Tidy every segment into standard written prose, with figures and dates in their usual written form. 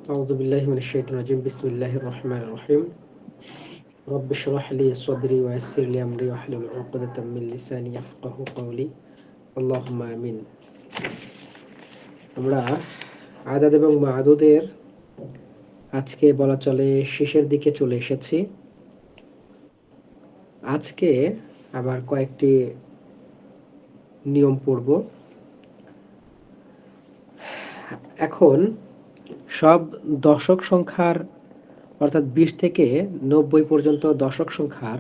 أعوذ بالله من الشيطان الرجيم بسم الله الرحمن الرحيم رب اشرح لي صدري ويسر لي أمري واحلل عقدة من لساني يفقهوا قولي اللهم آمين। আমরা আদাদ এবং মাদুদের আজকে বলা চলে শেষের দিকে চলে এসেছি। আজকে আবার কয়েকটি নিয়ম পড়ব। এখন সব দশক সংখ্যার অর্থাৎ 20 থেকে 90 পর্যন্ত দশক সংখ্যার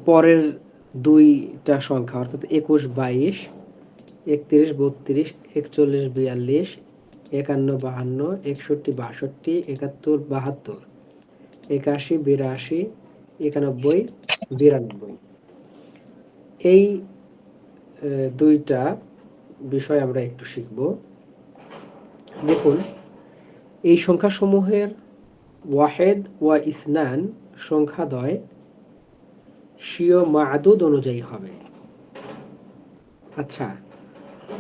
পরের দুইটা সংখ্যা অর্থাৎ 21, 22, 31, 32, 41, 42, 51, 52, 61, 62, 71, 72, 81, 82, 91, 92 এই দুইটা বিষয় আমরা একটু শিখব। দেখুন, এই সংখ্যাসমূহের ওয়াহেদ ওয়া ইসনান সংখ্যাদ্বয় স্বীয় মাদুদ অনুযায়ী হবে। আচ্ছা,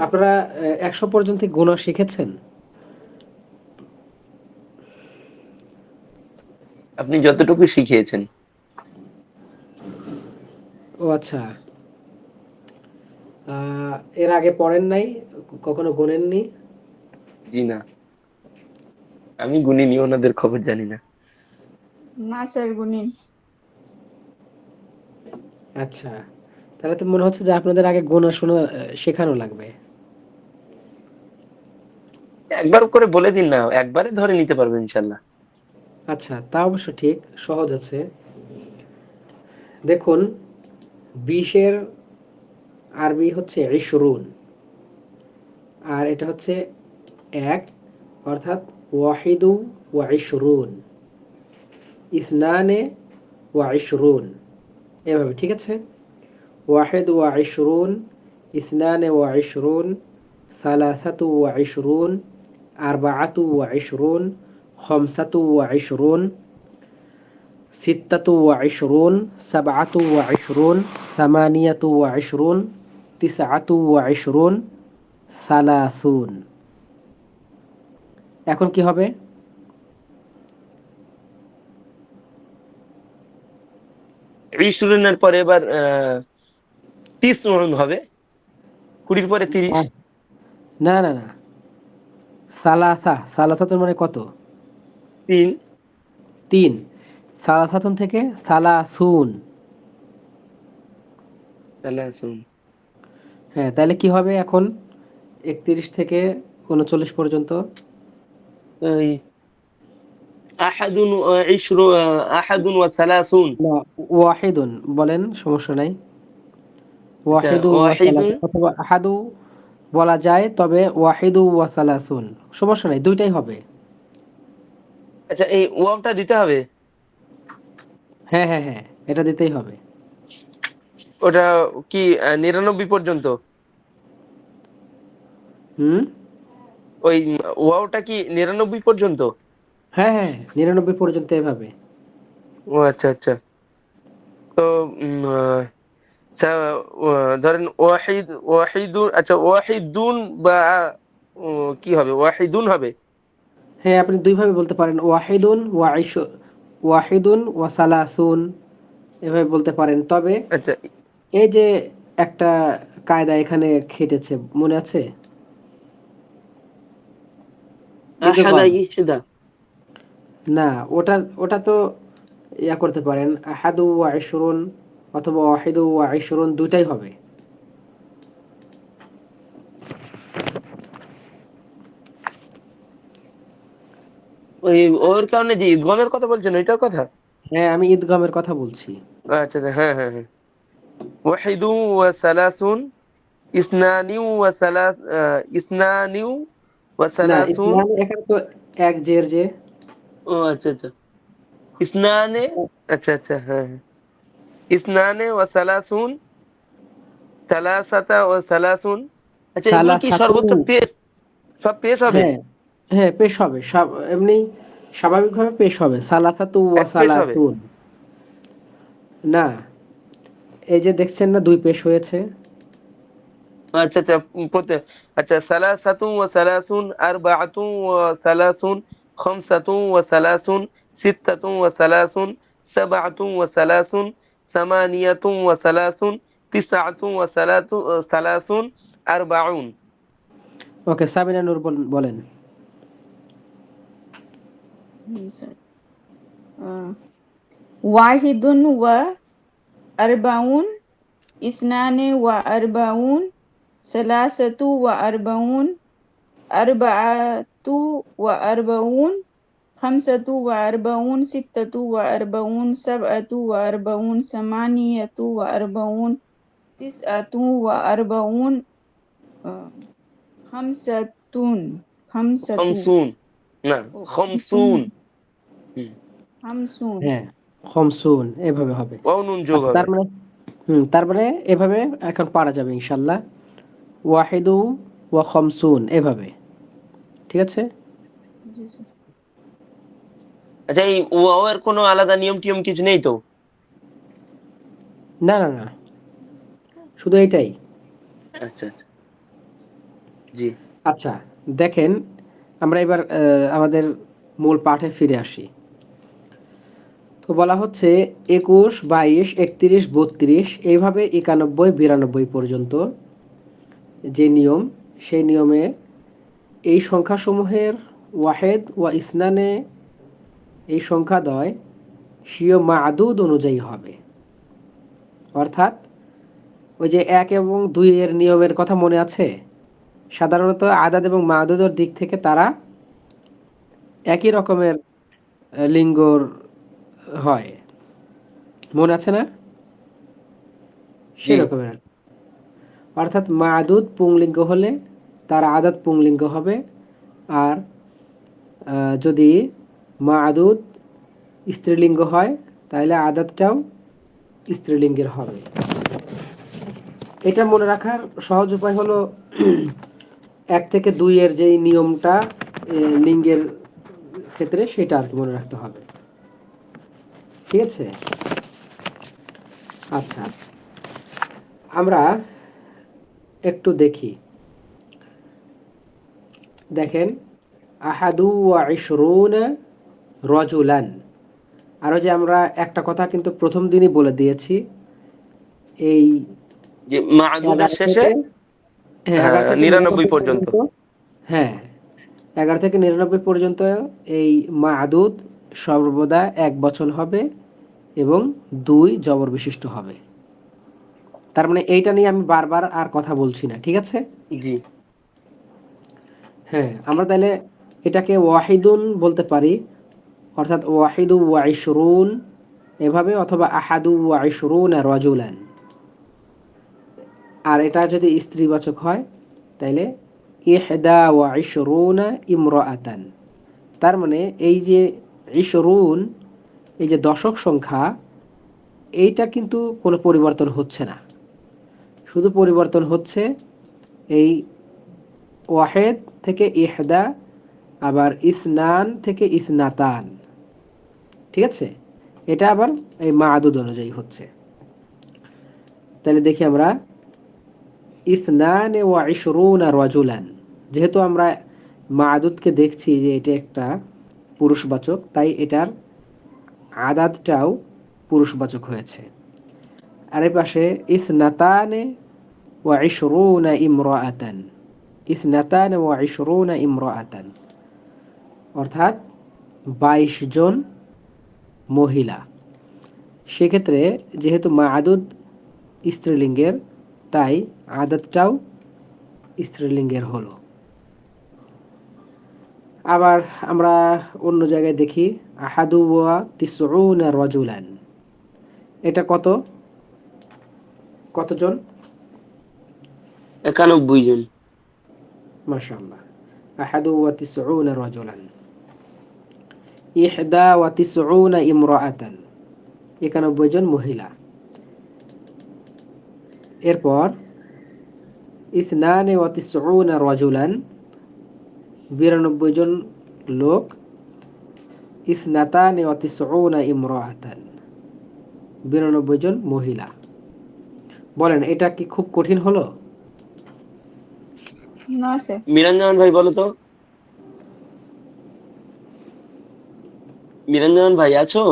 আপনারা 100 পর্যন্ত গোনা শিখেছেন? আপনি যতটুকু শিখিয়েছেন। ও আচ্ছা, এর আগে পড়েন নাই, কখনো গোনেননি? জি না, আমি গুনিনি, ওনাদের খবর জানি না। না স্যার, গুনি। আচ্ছা, তাহলে তো মনে হচ্ছে যে আপনাদের আগে গোনা শোনা শেখানো লাগবে। একবার করে বলে দিন না, একবারে ধরে নিতে পারবেন ইনশাল্লাহ। আচ্ছা, তা অবশ্য ঠিক, সহজ আছে। দেখুন, 20-এর আরবি হচ্ছে ইশরুন, আর এটা হচ্ছে 1, অর্থাৎ ওয়াহিদু ওয়া ইশরুন, ইসনানে ওয়া ইশরুন, এভাবে, ঠিক আছে? ওয়াহিদ ওয়া ইশরুন, ইসনানে ওয়া ইশরুন, সালাসাতু ওয়া ইশরুন, আরবাআতু ওয়া ইশরুন, খমসাতু ওয়া ইশরুন, সিত্তাতু ওয়া ইশরুন, সাবআতু ওয়া ইশরুন, সামানিয়াতু ওয়া ইশরুন, তিসআতু ওয়া ইশরুন, সালাসুন। এখন কি হবে? ইশরুনের পরে এবার 30 হবে, 20 পরে 30। না না না, সালাসাতুন মানে কত? 3। 3। সালাসাতুন থেকে সালাসুন। সালাসুন। হ্যাঁ, তাহলে কি হবে এখন 31 থেকে 39 পর্যন্ত? ওই আহাদুন ওয়া সালাসুন। না, ওয়াহিদুন বলেন, সমস্যা নাই। আচ্ছা, ওয়াহিদু ওয়া ওয়াহিদুন। সালাসুন অথবা আহাদু বলা যায়, তবে ওয়াহিদু ওয়া সালাসুন সমস্যা নাই, দুইটাই হবে। আচ্ছা, এই ওয়াওটা দিতে হবে? হ্যাঁ হ্যাঁ হ্যাঁ, এটা দিতেই হবে। ওটা কি 99 পর্যন্ত? হুম, ওই ওয়াওটা কি 99 পর্যন্ত? হ্যাঁ হ্যাঁ, 99 পর্যন্ত এভাবে। ও আচ্ছা আচ্ছা। তো ধরেন ওয়াহিদুন, আচ্ছা ওয়াহিদুন বা কি হবে, ওয়াহিদুন হবে? হ্যাঁ, আপনি দুইভাবে বলতে পারেন, ওয়াহিদুন ওয়া সালাসুন, এভাবে বলতে পারেন। তবে আচ্ছা, এই যে একটা কায়দা এখানে খেটেছে, মনে আছে? আহাদা ইদগম। ইহদা। না, ওটা ওটা তো ইয়া করতে পারেন, আহাদু ওয়া ইশরুন অথবা ওয়াহিদু ওয়া ইশরুন, দুইটাই হবে। ওই ওর কারণে যে ঈদগমের কথা বলছেন, ওইটার কথা? হ্যাঁ, আমি ঈদগামের কথা বলছি। আচ্ছা আচ্ছা, হ্যাঁ হ্যাঁ হ্যাঁ। ওয়াহিদু ওয়া সালাসুন, ইসনানি ওয়া সালাস, ইসনানি ওয়া না, সালাসুন। ইসলাম এখানে তো এক জের যে। ও আচ্ছা আচ্ছা, ইসনানে। আচ্ছা আচ্ছা, হ্যাঁ হ্যাঁ। ইসনানে ওয়া সালাসুন, সালাসাতা ওয়া সালাসুন। আচ্ছা, এগুলো কি সালাসাতু। সর্বত্র পেশ, সব পেশ হবে? হ্যাঁ হ্যাঁ, পেশ হবে, এমনি স্বাভাবিকভাবে পেশ হবে, সালাসাতু ওয়া এক পেশ হবে? সালাসুন। না, এই যে দেখছেন না, দুই পেশ হয়েছে। আচ্ছা আচ্ছা আচ্ছা সালাসাতুন ওয়া সালাসুন আরবাআতুন ওয়া সালাসুন খামসাতুন ওয়া সালাসুন সিত্তাতুন ওয়া সালাসুন সাবআতুন ওয়া সালাসুন সামানিয়াতুন ওয়া সালাসুন তিসআতুন ওয়া সালাসুন আরবাউন। ওকে, সাবিনা নূর বলেন। ওয়াহিদুন ওয়া আরবাউন, ইসনানে ওয়া আরবাউন, সালাসাতু ওয়া আরবাউন, আরবাআতু ওয়া আরবাউন, খামসাতু ওয়া আরবাউন, সিত্তাতু ওয়া আরবাউন, সাবআতু ওয়া আরবাউন, সামানিয়াতু ওয়া আরবাউন, তিসআতু ওয়া আরবাউন, খামসাতুন খামসাতু খামসুন, না ও খামসুন। হুম, খামসুন। হ্যাঁ, খমসুন এভাবে হবে। ওয়াও নুন যোগ আচ্ছা, হবে। তার মানে এভাবে এখন পারা যাবে ইনশাল্লাহ। ওয়াহিদু ওয়া খমসুন এভাবে, ঠিক আছে? জি স্যার। আচ্ছা, এই ওয়াও এর কোনো আলাদা নিয়ম টিয়ম কিছু নেই তো? না না না, শুধু এটাই। আচ্ছা আচ্ছা, জি আচ্ছা, দেখেন আমরা এবার আমাদের মূল পাঠে ফিরে আসি। তো বলা হচ্ছে 21, 22, 31, 32 এইভাবে 91, 92 পর্যন্ত যে নিয়ম, সেই নিয়মে এই সংখ্যাসমূহের ওয়াহেদ ওয়া ইসনানে এই সংখ্যাদ্বয় স্বীয় মা'দুদ অনুযায়ী হবে। অর্থাৎ ওই যে 1 এবং 2 এর নিয়মের কথা মনে আছে? সাধারণত আদাদ এবং মা'দুদের দিক থেকে তারা একই রকমের লিঙ্গর হয়, মনে আছে না? জি সেরকমের। অর্থাৎ মা'দুদ পুংলিঙ্গ হলে তার আদাদ পুংলিঙ্গ হবে, আর যদি মা'দুদ স্ত্রীলিঙ্গ হয় তাহলে আদাদটাও স্ত্রীলিঙ্গের হবে। এটা মনে রাখার সহজ উপায় হলো 1 থেকে 2 এর যেই নিয়মটা লিঙ্গের ক্ষেত্রে, সেটা আর কি মনে রাখতে হবে, ঠিক আছে? আচ্ছা, আমরা একটু দেখি। দেখেন, আহাদু ওয়া ইশরুনা রজুলান। আরও যে আমরা একটা কথা কিন্তু প্রথম দিনই বলে দিয়েছি, এই যে মা'দুদের 11 শেষে থেকে, হ্যাঁ, 11 থেকে 99 99 পর্যন্ত। পর্যন্ত, হ্যাঁ 11 থেকে 99 পর্যন্ত এই মা'দুদ সর্বদা এক বচন হবে এবং 2 জবর বিশিষ্ট হবে। তার মানে এইটা নিয়ে আমি বারবার আর কথা বলছি না, ঠিক আছে? জি হ্যাঁ, আমরা তাহলে এটাকে ওয়াহিদুন বলতে পারি, অর্থাৎ ওয়াহিদু ওয়া ইশরুন এভাবে, অথবা আহাদু ওয়া ইশরুনা রাজুলান। আর এটা যদি স্ত্রীবাচক হয় তাইলে ইহদা ওয়া ইশরুনা ইমরাআতান। তার মানে এই যে ইশরুন, এই যে দশক সংখ্যা, এইটা কিন্তু কোনো পরিবর্তন হচ্ছে না। শুধু পরিবর্তন হচ্ছে এই ওয়াহেদ থেকে ইহদা, আবার ইসনান থেকে ইসনাতান, ঠিক আছে? এটা আবার এই মা'দুদ অনুযায়ী হচ্ছে। তাহলে দেখি আমরা, ইসনানে ওয়া ইশরুনা রাজুলান, যেহেতু আমরা মা'দুদকে দেখছি যে এটা একটা পুরুষবাচক, তাই এটার আদাদটাও পুরুষবাচক হয়েছে। আর এর পাশে ইসনাতানে ওয়া ইশরুনা ইমরাআতান, ইসনাতানে ওয়া ইশরুনা ইমরাআতান, অর্থাৎ 22 জন মহিলা। সেক্ষেত্রে যেহেতু মা'দুদ স্ত্রীলিঙ্গের, তাই আদাদটাও স্ত্রীলিঙ্গের হলো। আবার আমরা অন্য জায়গায় দেখি, আহাদু ওয়া তিসউনা রাজুলান, এটা কতজন? 91 জন। মাশাআল্লাহ, আহাদু ওয়া তিসউনা রাজুলান। ইহদা ওয়া তিসউনা ইমরাআতান, 91 জন মহিলা। এরপর ইসনানে ওয়া তিসউনা রাজুলান, 92 জন লোক। ইসনাতানে ওয়া তিসউনা ইমরাআতান, 92 জন মহিলা। বলেন, এটা কি খুব কঠিন হলো? না স্যার। মিরাঞ্জন ভাই বলো তো, মিরাঞ্জন ভাই আছো?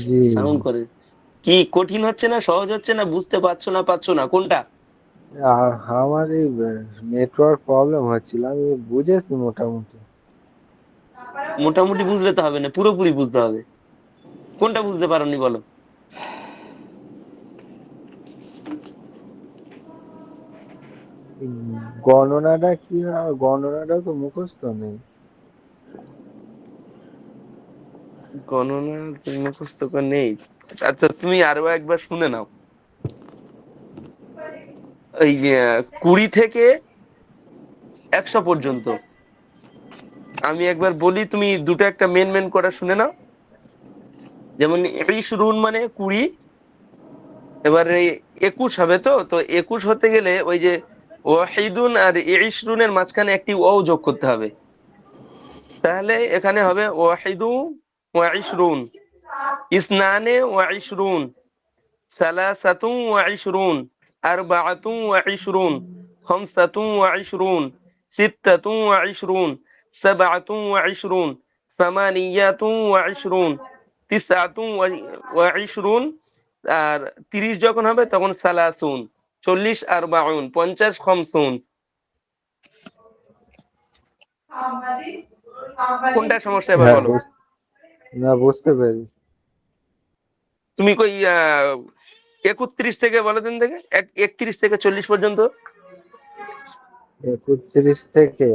জি। সাউন্ড করে। কি কঠিন হচ্ছে না সহজ হচ্ছে না, বুঝতে পারছো না কোনটা? আমার এই নেটওয়ার্ক প্রবলেম হচ্ছিল, আমি বুঝেছি মোটামুটি। মোটামুটি বুঝলে তো হবে না, পুরোপুরি বুঝতে হবে। কোনটা বুঝতে পারোনি বলো? গণনাটা কি হয়? গণনাটা তো মুখস্থ নেই। গণনা মুখস্থ করে নেই? আচ্ছা তুমি আরো একবার শুনে নাও। এই 20 থেকে 100 পর্যন্ত আমি একবার বলি, তুমি দুটো একটা মেন করে শুনে নাও। যেমন 20 মানে 20, এবারে 21 হবে। তো তো 21 হতে গেলে ওই যে ওয়াহিদুন আর 20 এর মাঝখানে একটি ও যোগ করতে হবে। তাহলে এখানে হবে ওয়াহিদু ওয়া ইশরুন, ইসনানে ওয়া ইশরুন, সালাসাতু ওয়া ইশরুন, আরবাআতু ওয়া ইশরুন, খামসাতু ওয়া ইশরুন, সিত্তাতু ওয়া ইশরুন, সাবআতু ওয়া ইশরুন, সামানিয়াতু ওয়া ইশরুন, তিসআতু ওয়া ইশরুন। আর 30 যখন হবে তখন সালাসুন, 40 আরবাউন, 50 খামসুন। কোনটা সমস্যা এবার হ্যাঁ, বলো? না বুঝতে পেরেছি। তুমি কই 31 থেকে বলো দিন থেকে 31 থেকে 40 পর্যন্ত। 31 থেকে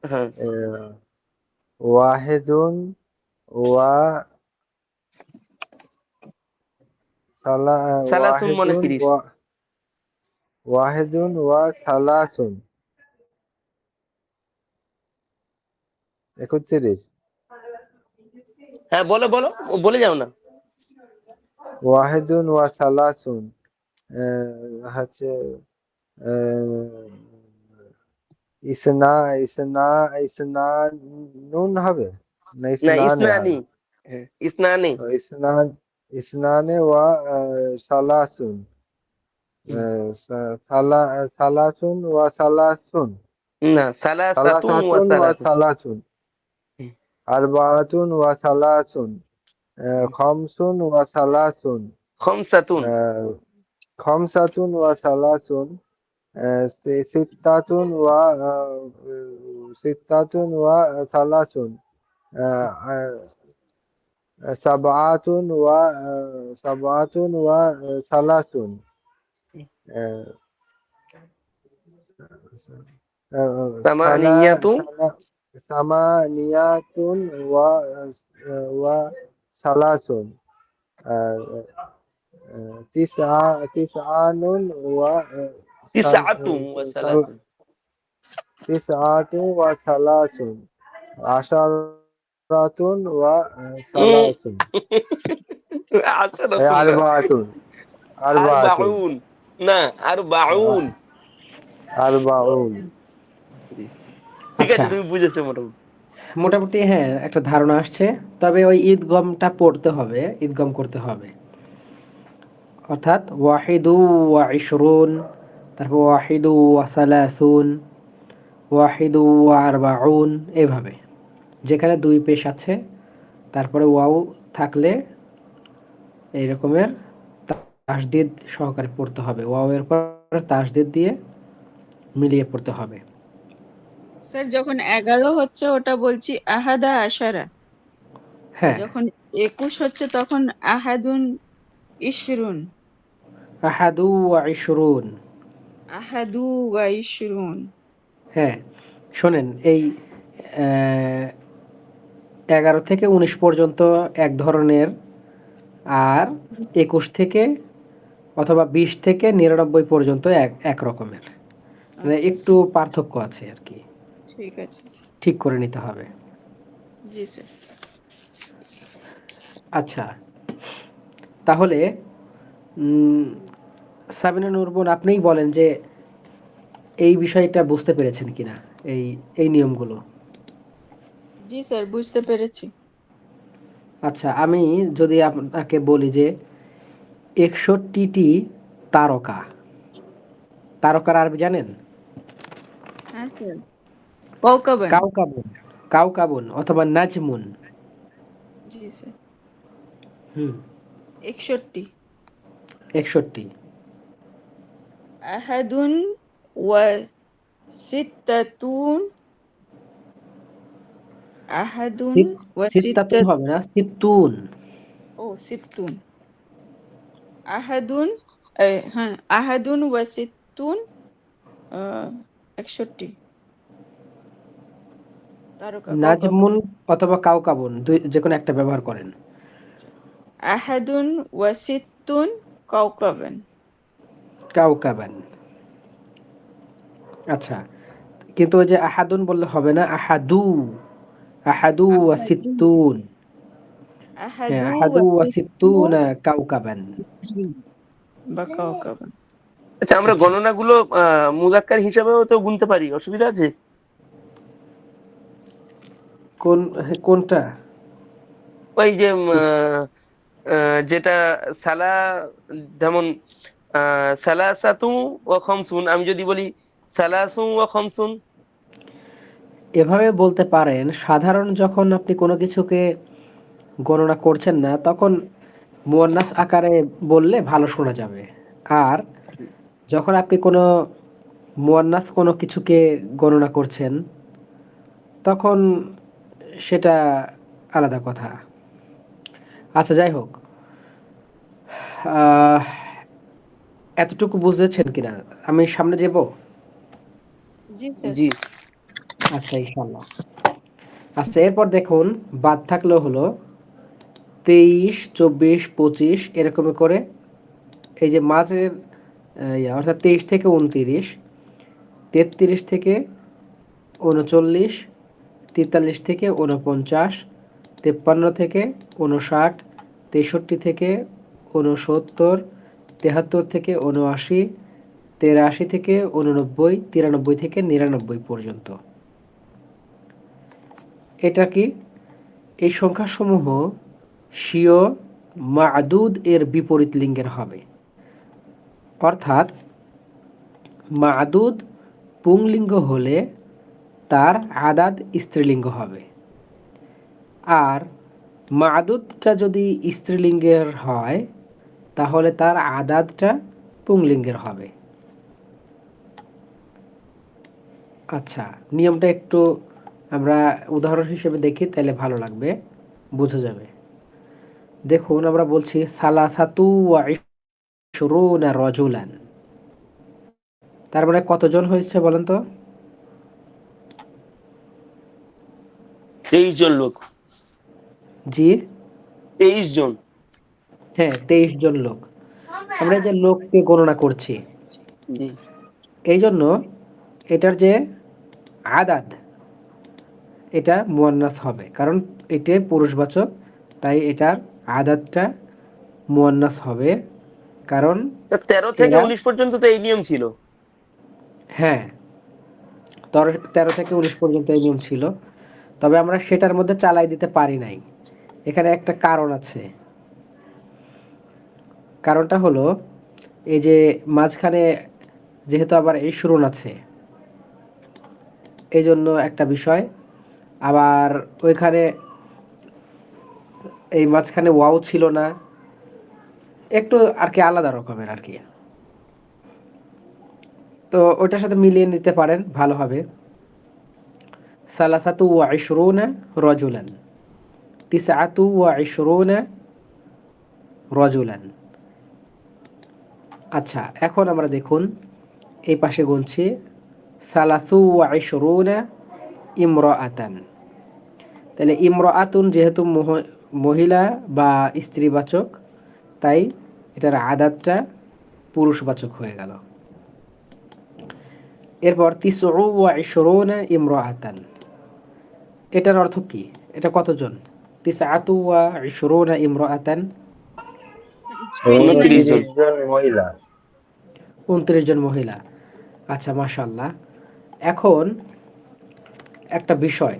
হ্যাঁ, ওয়াহেদুন ওয়া সালাসুন মানে ওয়াহেদুন 30। ওয়া ওয়াহেদুন ওয়া সালাসুন, 31। হ্যাঁ বলো বলো, বলে যাও না। ওয়াহেদুন ওয়া সালাসুন হচ্ছে আহ, ইসনা ইসনা ইসনা নুন হবে না না ইসনানে ইসনানি। হবে? হ্যাঁ ইসনানি। ইসনান ইসনানে ওয়া সালাসুন, হুম। সালাসুন ওয়া সালাসুন, না সালাসাতু ওয়া সালাসাতুন ওয়া সালাসুন। সালাসুন, হুম, আরবাআতুন ওয়া সালাসুন, হুম। খামসুন ওয়া সালাসুন, খামসাতুন। আহ, খামসাতুন ওয়া সালাসুন, সিত্তাতুন ওয়া সিত্তাতুন ওয়া সালাসুন, আহ, আহ, সাবআতুন ওয়া সালাসুন, আহ, সালা সামানিয়াতু। সালা সামানিয়াতুন ওয়া ওয়া সালাসুন, আহ, তিসআনুন ওয়া তিসআতু ওয়া সালাসুন। তিসআতু ওয়া সালাসুন, আশারাতুন ওয়া উম, সালাসুন, আশারাতুন না, আরবাআতুন আরবাআতুন আরবাউন। না আরবাউন। আরবাউন। জি, ঠিক আচ্ছা, আছে তুমি বুঝেছো মোটামুটি। মোটামুটি হ্যাঁ একটা ধারণা আসছে। তবে ওই ঈদগমটা পড়তে হবে, ঈদগম করতে হবে। অর্থাৎ ওয়াহিদু ওয়া ইশরুন, তারপর ওয়াহিদু ওয়া সালাসুন, ওয়াহিদু ওয়া আরবাউন, এভাবে। যেখানে দুই পেশ আছে তারপরে ওয়াও থাকলে এই রকমের তাসদিদ সহকারে পড়তে হবে। ওয়াও এর পর তাসদিদ দিয়ে মিলিয়ে পড়তে হবে। স্যার যখন 11 হচ্ছে ওটা বলছি আহাদা আশারা, আর হ্যাঁ, যখন 21 হচ্ছে তখন আহাদুন ইশরুন। আহাদু ওয়া ইশরুন। আহাদু ওয়া ইশরুন। হ্যাঁ, শোনেন এই 11 থেকে 19 পর্যন্ত এক ধরনের, আর 21 থেকে অথবা 20 থেকে 99 পর্যন্ত এক রকমের। মানে আচ্ছা একটু স্যার, পার্থক্য আছে আর কি, ঠিক আছে স্যার। ঠিক করে নিতে হবে। জি স্যার। আচ্ছা, তাহলে উম, সাবিনা নূর বোন আপনিই বলেন যে এই বিষয়টা বুঝতে পেরেছেন কিনা, এই এই নিয়মগুলো। জি স্যার, বুঝতে পেরেছি। আচ্ছা, আমি যদি আপনাকে বলি যে 61টি তারকা। তারকার আরবি জানেন? হ্যাঁ স্যার, কৌকাবান। কাউকাবুন, কাউকাবুন অথবা নাজমুন। জি স্যার। হুম, 61। 61। আহাদুন ওয়া সিত্তাতুন। আহাদুন ওয়া সিত্তাতুন হবে না, সিত্তুন। সিত্তুন। আহাদুন, হ্যাঁ, আহাদুন ওয়া সিত্তুন, 61। তারকা, কৌকাবান। নাজমুন অথবা কাউকাবুন, যে কোনো একটা ব্যবহার করেন। আহাদুন ওয়া সিত্তুন কৌকাবান। কাউকাবান। আচ্ছা, কিন্তু ওই যে আহাদুন বললে হবে না, আহাদু। আহাদু ওয়া আহাদু সিত্তুন। হ্যাঁ, আহাদু আহাদু ওয়া ওয়া সিত্তুন সিত্তুনা কাউকাবান। বা কৌকাবান। আচ্ছা, আমরা আচ্ছা, গণনাগুলো মুজাক্কার হিসাবেও তো গুনতে পারি, অসুবিধা আছে? কোনটা? ওই যে যেটা সালা, যেমন সালাসাতু ওয়া খামসুন, আমি যদি বলি সালাসু ওয়া খামসুন। এভাবে বলতে পারেন, সাধারণ যখন আপনি কোনো কিছুকে গণনা করছেন না, তখন মুয়ান্নাস আকারে বললে ভালো শোনা যাবে। আর যখন আপনি কোনো মুয়ান্নাস কোনো কিছুকে গণনা করছেন, তখন সেটা আলাদা কথা। আচ্ছা, যাই হোক, আহ, এতটুকু বুঝেছেন কিনা? আমি সামনে যাব। জি স্যার। জি। আচ্ছা, ইনশাল্লাহ। আচ্ছা, এরপর দেখুন, বাদ থাকলো হলো 23, 24, 25 এরকম করে। এই যে মাঝের অর্থাৎ 23 থেকে 29, 33 থেকে 39, 43 থেকে 49, 53 থেকে 59, 63 থেকে 69, 73 থেকে 79, 83 থেকে 89, 93 থেকে 99 পর্যন্ত। এটা কি? এই সংখ্যাসমূহ স্বীয় মা'দুদ এর বিপরীত লিঙ্গের হবে। অর্থাৎ মা'দুদ পুংলিঙ্গ হলে তার আদাদ স্ত্রীলিঙ্গ হবে। আর মা'দুদটা যদি স্ত্রীলিঙ্গের হয়, তাহলে তার আদাদটা পুংলিঙ্গের হবে। আচ্ছা, নিয়মটা একটু আমরা উদাহরণ হিসেবে দেখি, তাহলে ভালো লাগবে, বোঝা যাবে। দেখুন, আমরা বলছি সালাসাতু ওয়া ইশরুনা রাজুলান। তার মানে কতজন হয়েছে বলেন তো? 23 জন লোক। জি, 23 জন। হ্যাঁ, 23 জন লোক। আমরা এই যে লোককে গণনা করছি, জি। এই জন্য এটার যে আদাদ, এটা মুয়ান্নাস হবে, কারণ এটা পুরুষবাচক, তাই এটার আদাদটা মুয়ান্নাস হবে। কারণ 13 থেকে এরা, 19 পর্যন্ত তো এই নিয়ম ছিল। হ্যাঁ, 13 থেকে 19 পর্যন্ত এই নিয়ম ছিল, তবে আমরা সেটার মধ্যে চালাই দিতে পারি নাই। এখানে একটা কারণ আছে। কারণটা হলো, এই যে মাঝখানে যেহেতু আবার এই শুরুন আছে, এই জন্য একটা বিষয়। আবার ওইখানে এই মাঝখানে ওয়াও ছিল না, একটু আর কি আলাদা রকমের আর কি। তো ওটার সাথে মিলিয়ে নিতে পারেন, ভালো হবে। সালাসাতু ওয়া ইশরুনা রাজুলান, তিসআতু ওয়া ইশরুনা রাজুলান। আচ্ছা, এখন আমরা দেখুন এই পাশে গুনছি সালাসু ওয়া ইশরুনা ইমরাআতান। তাহলে ইমরাআতুন যেহেতু মহিলা বা স্ত্রীবাচক, তাই এটার আদাতটা পুরুষবাচক হয়ে গেল। এরপর তিসউ ওয়া ইশরুনা ইমরাআতান, এটার অর্থ কি? এটা কতজন? তিসআতু ওয়া ইশরুনা ইমরাআতান, 29 জন। 29 জন মহিলা। 29 জন মহিলা। আচ্ছা, মাশাআল্লাহ। এখন একটা বিষয়,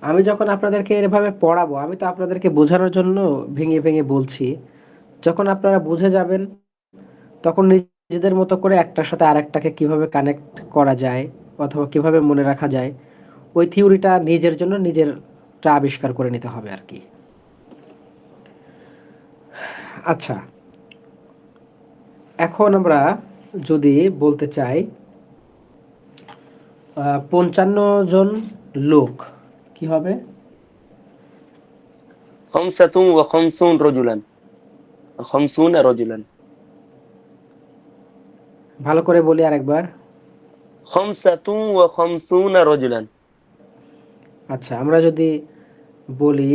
আমি যখন আপনাদেরকে এভাবে পড়াবো, আমি তো আপনাদেরকে বোঝানোর জন্য ভেঙে ভেঙে বলছি। যখন আপনারা বুঝে যাবেন, তখন নিজেদের মতো করে একটার সাথে আরেকটাকে কিভাবে কানেক্ট করা যায় অথবা কিভাবে মনে রাখা যায় ওই থিওরিটা নিজের জন্য নিজেরটা আবিষ্কার করে নিতে হবে আর কি। আচ্ছা, এখন আমরা যদি বলতে চাই 55 জন লোক কি হবে? خمسة وخمسون رجلا خمسون رجلا ভালো করে বলি আরেকবার। خمسة وخمسون رجلا আচ্ছা, আমরা যদি বলি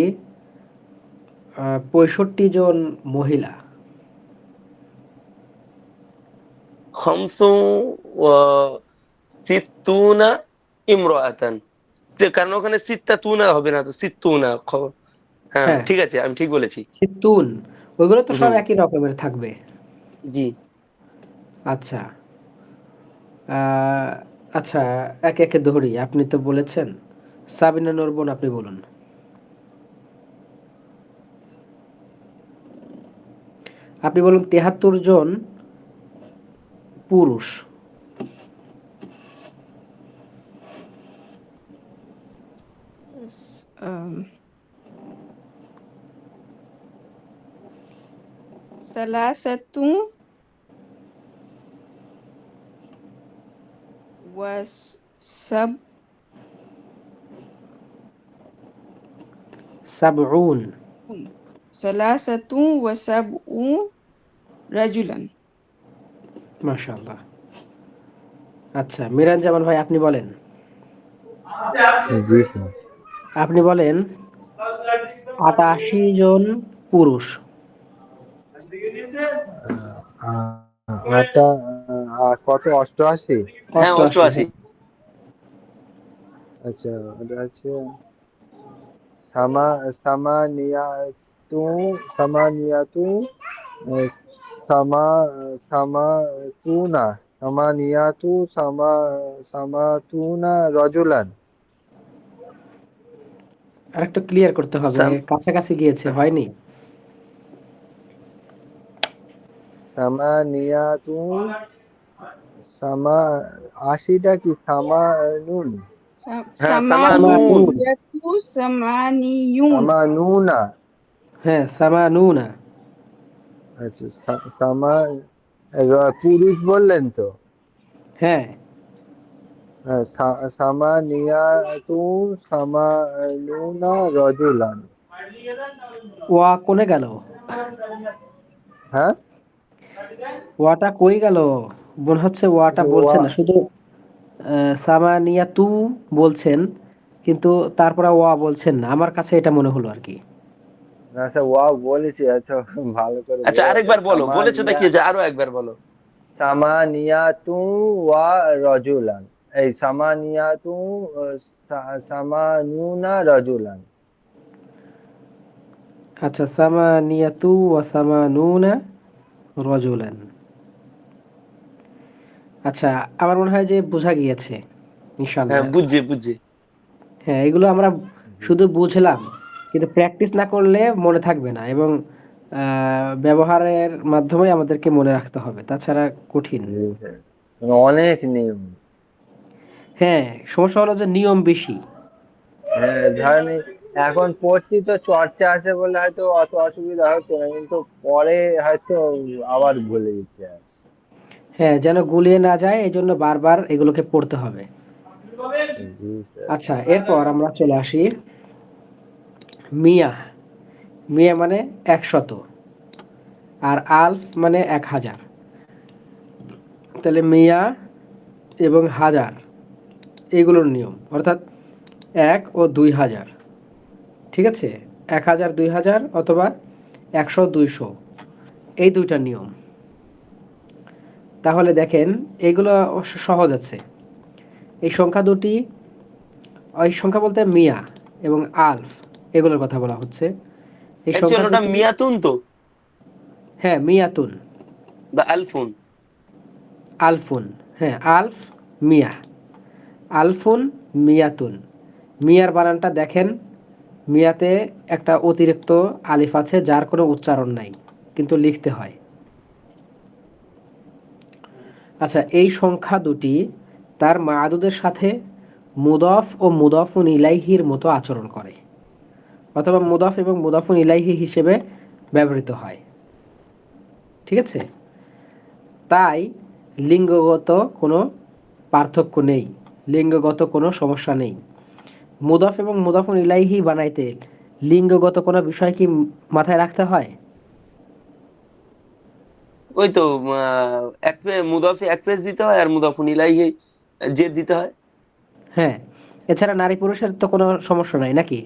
65 জন মহিলা। خمس وستون امرأة কারণ ওখানে সিত্তাতুনা হবে না, তো সিত্তুনা হ্যাঁ হ্যাঁ, ঠিক আছে, আমি ঠিক বলেছি। সিত্তুন, ওইগুলো তো সব হুম, একই রকমের থাকবে। জি। আচ্ছা, আহ, আচ্ছা, একে একে ধরি। আপনি তো বলেছেন। সাবিনা নূর বোন, আপনি বলুন। আপনি বলুন 73 জন পুরুষ। ثلاثة وسب 70। ثلاثة وسبعون رجلا। মাশাআল্লাহ। আচ্ছা, মিরান জামান ভাই, আপনি বলেন। জি স্যার। আপনি বলেন 88 জন পুরুষ। আটা কত, 88? হ্যাঁ 88, 88। হ্যাঁ। আচ্ছা, ওটা হচ্ছে সামা সামানিয়াতু সামানিয়াতু আহ, সামা সামাতুনা সামানিয়াতু সামাতুনা রজুলান। আরেকটু ক্লিয়ার করতে হবে, কাছাকাছি গিয়েছে, হয়নি। সামানিয়াতু সামা 80টা কি সামানুন? হ্যাঁ সামানুন। সামানুন। ثمانية ثمانيون সামানুনা। হ্যাঁ, সামানুনা। আচ্ছা, পুরুষ বললেন তো? হ্যাঁ, হ্যাঁ, সামানিয়াতু সামানুনা রজুলান। ওয়া কোনে গেল? হ্যাঁ, ওয়াটা কই গেল? মনে হচ্ছে ওয়াটা আচ্ছা, বলছেন না, শুধু সামানিয়াতু বলছেন, কিন্তু তারপরে ওয়া বলছেন না। আমার কাছে এটা মনে হলো আর কি। আচ্ছা, ওয়াও বলেছি। আচ্ছা, ভালো করে আচ্ছা বোঝা আরেকবার যাচ্ছে। বলো, বলেছো তো কি হয়েছে, আরো একবার বলো। সামানিয়াতু ওয়া রজুলান। এই সামানিয়াতু সামানুনা রজুলান। আচ্ছা, সামানিয়াতু ওয়া সামানুনা রাজুলান। আচ্ছা, আমার মনে হয় যে বোঝা গিয়েছে হ্যাঁ ইনশাআল্লাহ। বুঝছি বুঝছি। হ্যাঁ, এগুলো আমরা জি। শুধু বুঝলাম, কিন্তু প্র্যাকটিস না করলে মনে থাকবে না, এবং ব্যবহারের মাধ্যমে আমাদেরকে মনে রাখতে হবে, তাছাড়া কঠিন। জি স্যার। অনেক নিয়ম। হ্যাঁ, সমস্যা হলো যে নিয়ম বেশি। হ্যাঁ, ধরেন এখন পড়ছি তো চর্চা আছে বলে হয়তো অত অসুবিধা হচ্ছে না, কিন্তু পরে হয়তো আবার ভুলে গেছি আর। হ্যাঁ, যেন গুলিয়ে না যায় এই জন্য বারবার এগুলোকে পড়তে হবে। জি স্যার। আচ্ছা, এরপর আমরা চলে আসি মিয়া। মিয়া মানে 100, আর আলফ মানে 1000। তাহলে মিয়া এবং হাজার এগুলোর নিয়ম, অর্থাৎ 1 ও 2000। ঠিক আছে, 1000 2000 অথবা 100 200, এই দুইটা নিয়ম। তাহলে দেখেন, এগুলো অবশ্য সহজ আছে। এই সংখ্যা দুটি, এই সংখ্যা বলতে মিয়া এবং আলফ, এগুলোর কথা বলা হচ্ছে। এই সংখ্যা অ্যাকচুয়ালি ওটা দুটি, মিয়াতুন তো, হ্যাঁ মিয়াতুন, বা আলফুন। আলফুন, হ্যাঁ আলফ, মিয়া, আলফুন, মিয়াতুন। মিয়ার বানানটা দেখেন, মিয়াতে একটা অতিরিক্ত আলিফ আছে যার কোনো উচ্চারণ নাই, কিন্তু লিখতে হয়। আচ্ছা, এই সংখ্যা দুটি তার মা'দুদের সাথে মুদফ ও মুদফুন ইলাইহির মতো আচরণ করে, অথবা মুদফ এবং মুদফুন ইলাইহি হিসেবে ব্যবহৃত হয়। ঠিক আছে? তাই লিঙ্গগত কোনো পার্থক্য নেই, লিঙ্গগত কোনো সমস্যা নেই। মুদফ এবং মুদফুন ইলাইহি বানাইতে লিঙ্গগত কোনো বিষয় কি মাথায় রাখতে হয়? ওই তো মুদাফে এক পেজ দিতে হয় আর মুদাফুন ইলাইহি জেদ দিতে হয়। হ্যাঁ, এছাড়া নারী পুরুষের তো কোনো সমস্যা নাই নাকি?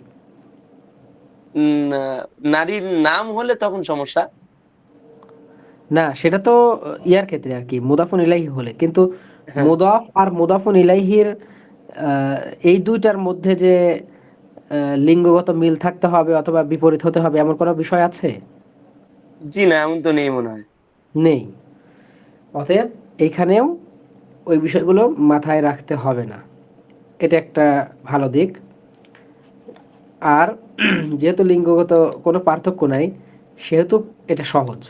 নারীর নাম হলে তখন সমস্যা। না, সেটা তো ইয়ার ক্ষেত্রে আর কি, মুদাফুন ইলাইহি হলে। কিন্তু হ্যাঁ, মুদাফ আর মুদাফুন ইলাইহির এই দুইটার মধ্যে যে লিঙ্গগত মিল থাকতে হবে অথবা বিপরীত হতে হবে এমন কোনো বিষয় আছে? জি না, এমন তো নেই মনে হয়। নেই। অতএব এইখানেও ওই বিষয়গুলো মাথায় রাখতে হবে না, এটা একটা ভালো দিক। আর যেহেতু লিঙ্গগত কোনো পার্থক্য নাই, সেহেতু এটা সহজ।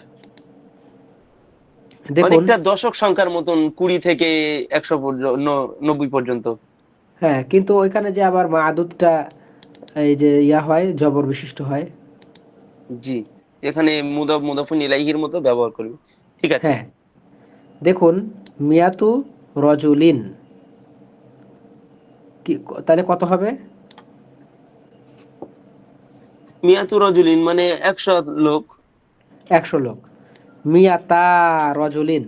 দেখুন, অনেকটা দশক সংখ্যার মতন 20 থেকে 100 পর্যন্ত, 90 পর্যন্ত। হ্যাঁ, কিন্তু ওইখানে যে আবার মাদুদটা এই যে ইয়া হয়, জবর বিশিষ্ট হয়। জি, এখানে মুদাফুন ইলাইহির মতো ব্যবহার করবে। ঠিক আছে। হ্যাঁ, দেখুন, মিয়াতু রজুলিন কি, তাহলে কত হবে? মিয়াতু রজুলিন মানে 100 লোক। 100 লোক। মিয়াতা রজুলিন,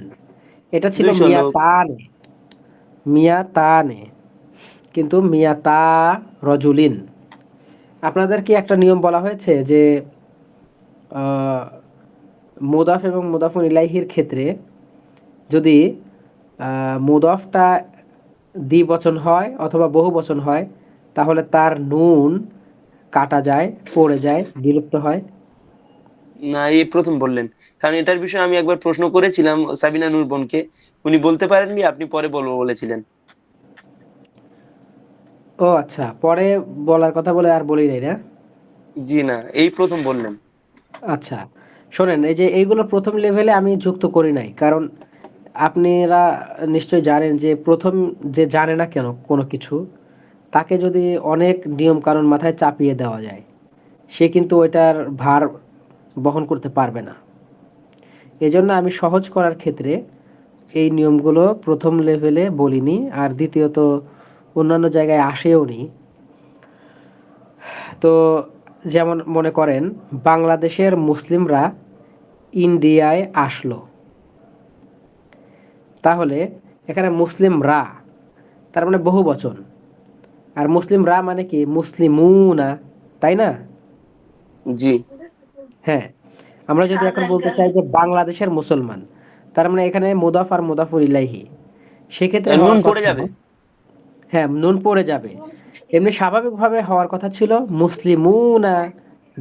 এটা ছিল 200 লোক। মিয়াতানে, মিয়াতানে, কিন্তু মিয়াতা রজুলিন। আপনাদের কি একটা নিয়ম বলা হয়েছে যে আহ, মুদাফ এবং মুদাফুন ইলাইহির ক্ষেত্রে যদি মুদাফটা দ্বিবচন হয় অথবা বহুবচন হয়, তাহলে তার নুন কাটা যায়, পড়ে যায়, বিলুপ্ত হয়? না, এই প্রথম বললেন। কারণ এটার বিষয়ে আমি একবার প্রশ্ন করেছিলাম সাবিনা নূর বোনকে, উনি বলতে পারেননি, আপনি পরে বলবো বলেছিলেন। ও আচ্ছা, পরে বলার কথা বলে আর বলি নাই না? জি না, এই প্রথম বললেন। আচ্ছা, শোনেন, এই যে এইগুলো প্রথম লেভেলে আমি যুক্ত করি নাই, কারণ আপনারা নিশ্চয়ই জানেন যে প্রথম যে জানে না কেন কোনো কিছু, তাকে যদি অনেক নিয়ম কানুন মাথায় চাপিয়ে দেওয়া যায়, সে কিন্তু ওইটার ভার বহন করতে পারবে না। এজন্য আমি সহজ করার ক্ষেত্রে এই নিয়মগুলো প্রথম লেভেলে বলিনি, আর দ্বিতীয়ত অন্যান্য জায়গায় আসেও নি। তো যেমন মনে করেন, বাংলাদেশের মুসলিমরা ইন্ডিয়ায় আসলো, তাহলে এখানে মুসলিমরা তার মানে বহু বচন, আর মুসলিমরা মানে কি মুসলিমুনা, তাই না? জি। হ্যাঁ, আমরা যদি এখন বলতে চাই যে বাংলাদেশের মুসলমান, তার মানে এখানে মুদাফ আর মুদাফুর ইলাইহি, সেক্ষেত্রে নুন হওয়ার পড়ে কথা, যাবে। হ্যাঁ, নুন পড়ে যাবে। এমনি স্বাভাবিকভাবে হওয়ার কথা ছিল মুসলিমুনা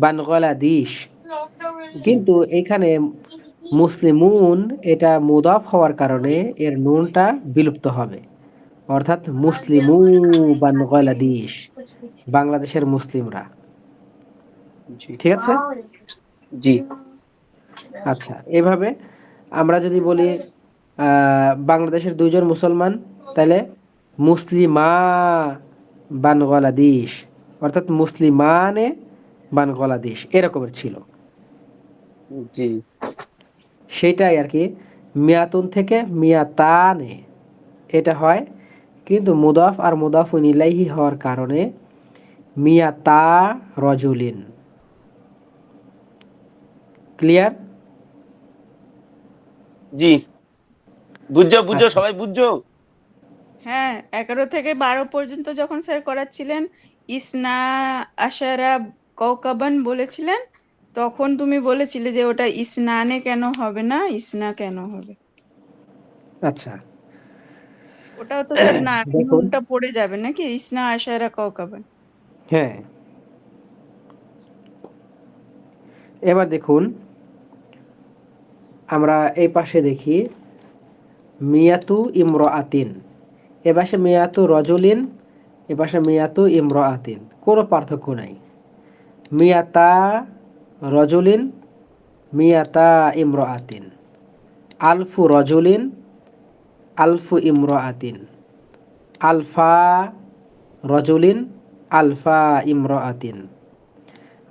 বানগলাদেশ, জি। কিন্তু এখানে মুসলিমুন এটা মুদাফ হওয়ার কারণে এর নুনটা বিলুপ্ত হবে, অর্থাৎ মুসলিমু বানগলাদেশ, বাংলাদেশের মুসলিমরা। জি। ঠিক আছে? জি। আচ্ছা, এভাবে আমরা যদি বলি বাংলাদেশের দুইজন মুসলমান, তাহলে মুসলিমা বানগলাদেশ, অর্থাৎ মুসলিমানে বানগলাদেশ এরকমের ছিল। জি। সেটাই আর কি, মিয়াতুন থেকে মিয়াতানে এটা হয়, কিন্তু মুদাফ আর মুদাফুন ইলাইহি হওয়ার কারণে মিয়াতা রজুলিন। ক্লিয়ার? জি। বুঝছো বুঝছো, আচ্ছা, সবাই বুঝছো? হ্যাঁ, 11 থেকে 12 পর্যন্ত যখন স্যার করাচ্ছিলেন, ইসনা আশারা কওকাবান বলেছিলেন, তখন তুমি বলেছিলে যে ওটা ইসনানে কেন হবে না, ইসনা কেন হবে? আচ্ছা, ওটাও তো স্যার না, দেখুন, নুনটা পড়ে যাবে নাকি? ইসনা আশারা কওকাবান। হ্যাঁ, এবার দেখুন, আমরা এই পাশে দেখি মিয়াতু ইমরাআতিন, এ পাশে মিয়াতু রজুলিন, এ পাশে মিয়াতু ইমরাআতিন, কোনো পার্থক্য নাই। মিয়াতা রজুলিন, মিয়াতা ইমরাআতিন, আলফু রজুলিন, আলফু ইমরাআতিন, আলফা রজুলিন, আলফা ইমরাআতিন।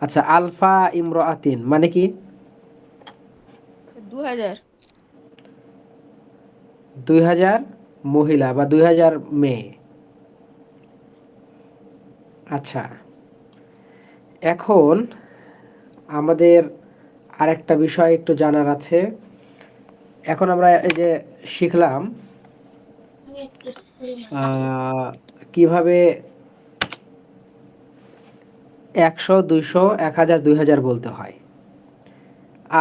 আচ্ছা, আলফা ইমরাআতিন মানে কি? 2000। 2000 মহিলা বা 2000 মেয়ে। আচ্ছা, এখন আমাদের আরেকটা বিষয় একটু জানার আছে। এখন আমরা এই যে শিখলাম কিভাবে 100, 200, 1000, 2000 বলতে হয়।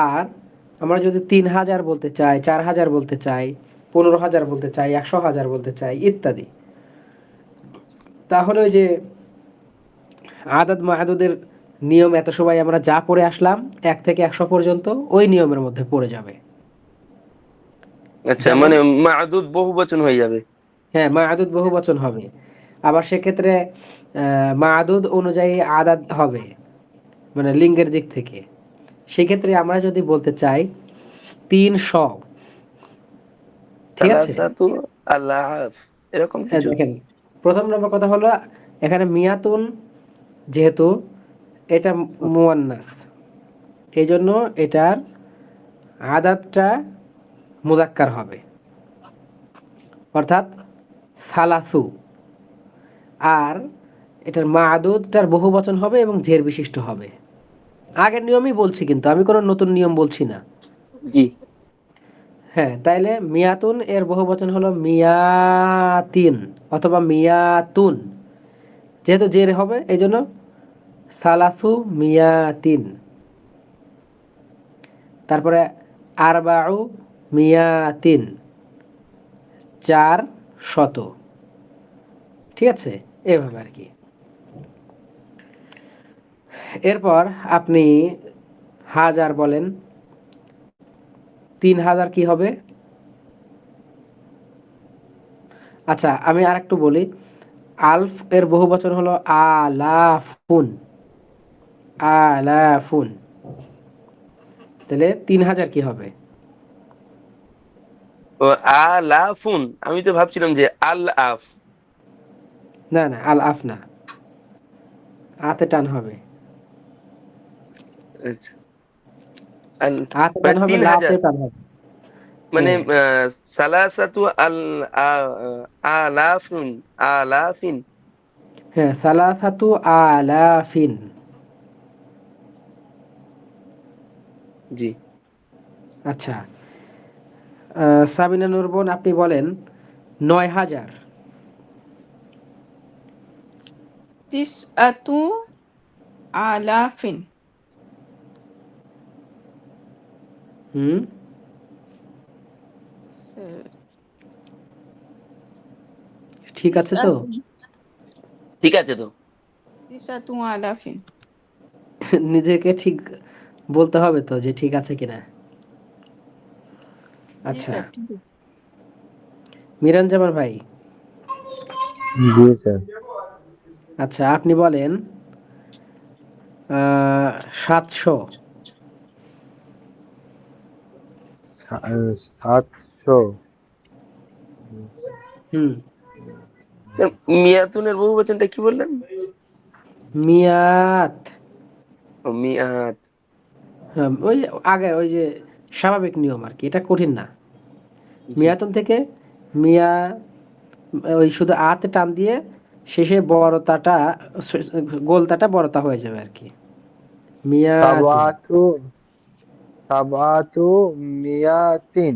আর আমরা যদি 3000 বলতে চাই, 4000 বলতে চাই, 15000 বলতে চাই, 100,000 বলতে চাই ইত্যাদি, তাহলে ওই যে আদাদ মাহাদুদের নিয়ম এত সময় আমরা যা পড়ে আসলাম 1 থেকে 100 পর্যন্ত, ওই নিয়মের মধ্যে পড়ে যাবে। আচ্ছা, যেমন মানে মা'দুদ বহুবচন হয়ে যাবে। হ্যাঁ, মা'দুদ বহুবচন হবে। আবার সেক্ষেত্রে মা'দুদ অনুযায়ী আদাদ হবে, মানে লিঙ্গের দিক থেকে। সেক্ষেত্রে আমরা যদি বলতে চাই 300, ঠিক আছে? সালাসাতু আলাফ, এরকম কিছু। দেখেন, প্রথম নম্বর কথা হলো এখানে মিয়াতুন, যেহেতু এটা মুয়ান্নাস, এই জন্য এটার আদাদটা মুজাক্কার হবে, অর্থাৎ সালাসু। আর এটার মা'দুদটার বহুবচন হবে এবং জের বিশিষ্ট হবে। আগের নিয়মই বলছি, কিন্তু আমি কোনো নতুন নিয়ম বলছি না। জি। হ্যাঁ, তাইলে মিয়াতুন এর বহুবচন হলো মিয়াতিন অথবা মিয়াতুন, যেহেতু জের হবে এই জন্য সালাসু মিয়াতিন। তারপরে আরবাউ মিয়াতিন, 400, ঠিক আছে? এভাবে আর কি। এরপর আপনি হাজার বলেন, 3000 কি হবে? আচ্ছা, আমি আরেকটু বলি, আলফ এর বহুবচন হলো আলাফুন, আলাফুন। তাহলে 3000 কি হবে? ও আলাফুন, আমি তো ভাবছিলাম যে আল আফ। না না, আল আফ না, আতে টান হবে। আচ্ছা, আল আতে মানে টান হবে, 3000, লাতে টান হবে। মানে হ্যাঁ, সালাসাতু আলাফুন, আলাফিন। হ্যাঁ, সালাসাতু আলাফিন। জি। আচ্ছা, সাবিনা নূর বোন, আপনি বলেন 9000। তিসআতু আলাফিন। হুম, ঠিক আছে তো? তিসআতু ঠিক আছে তো। তিসআতু আলাফিন। নিজেকে ঠিক বলতে হবে তো যে ঠিক আছে কিনা। জি আচ্ছা, স্যার, ঠিক আছে। মিরান জামান ভাই, জি স্যার। আচ্ছা আপনি বলেন 700। 700। হুম, স্যার, মিয়াতুনের বহুবচনটা কি বললেন? মিয়াত। ও মিয়াত। হ্যাঁ, ওই যে আগে ওই যে স্বাভাবিক নিয়ম আর কি, এটা কঠিন না। জি। মিয়াতন থেকে মিয়া, ওই শুধু আতে টান দিয়ে শেষে বড়তাটা, গোলতাটা বড়তা হয়ে যাবে আর কি, মিয়াতুন। সাবাতু সাবাতু মিয়াতিন।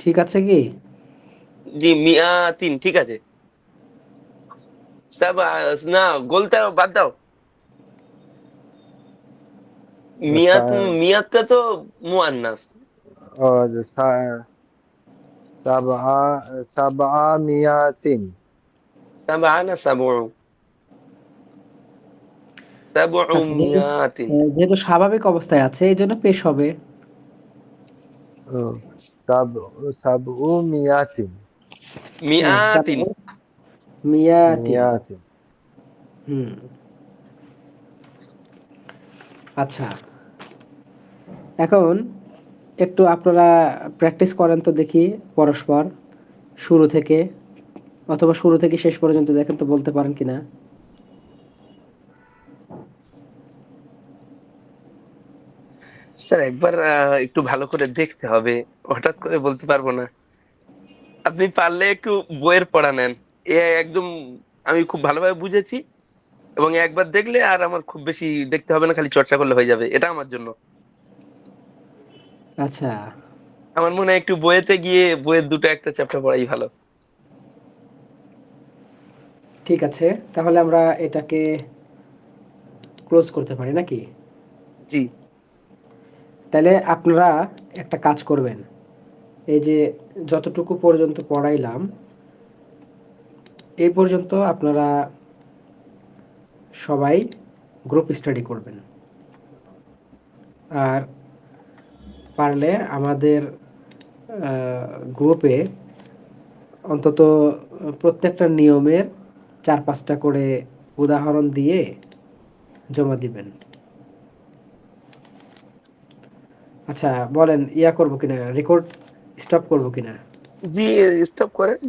ঠিক আছে কি? জি, মিয়াতিন ঠিক আছে। সাবা, না, গোলটা বাদ দাও। মিয়াতটা তো মুয়ান্নাস। और सबआ मियातिन। সাবা না সাবু, সাবু আচ্ছা, যেহেতু মিয়াতিন। যেহেতু স্বাভাবিক অবস্থায় আছে এই জন্য পেশ হবে। सब सबउ मियातिन। হ্যাঁ, মিয়াতিন। সাবউ মিয়াতিন। मियातिन। হুম, আচ্ছা, এখন একটু আপনারা প্র্যাকটিস করেন তো দেখি পরস্পর, শুরু থেকে, অথবা শুরু থেকে শেষ পর্যন্ত দেখেন তো বলতে পারেন কিনা। স্যার একবার একটু ভালো করে দেখতে হবে, হঠাৎ করে বলতে পারবো না। আপনি পারলে একটু বইয়ের পড়া নেন। এ একদম আমি খুব ভালোভাবে বুঝেছি, এবং একবার দেখলে আর আমার খুব বেশি দেখতে হবে না, খালি চর্চা করলে হয়ে যাবে, এটা আমার জন্য। আচ্ছা, আমার মনে হয় একটু বইয়েতে গিয়ে বইয়ের দুটো একটা চ্যাপ্টার পড়াই ভালো। ঠিক আছে, তাহলে আমরা এটাকে ক্লোজ করতে পারি নাকি? জি। তাহলে আপনারা একটা কাজ করবেন, এই যে যতটুকু পর্যন্ত পড়াইলাম এই পর্যন্ত আপনারা সবাই গ্রুপ স্টাডি করবেন, আর পারলে আমাদের গ্রুপে অন্তত প্রত্যেকটা নিয়মের 4-5টা করে উদাহরণ দিয়ে জমা দিবেন। আচ্ছা বলেন, ইয়া করবো কিনা, রেকর্ড স্টপ করবো কিনা? জি, স্টপ করেন।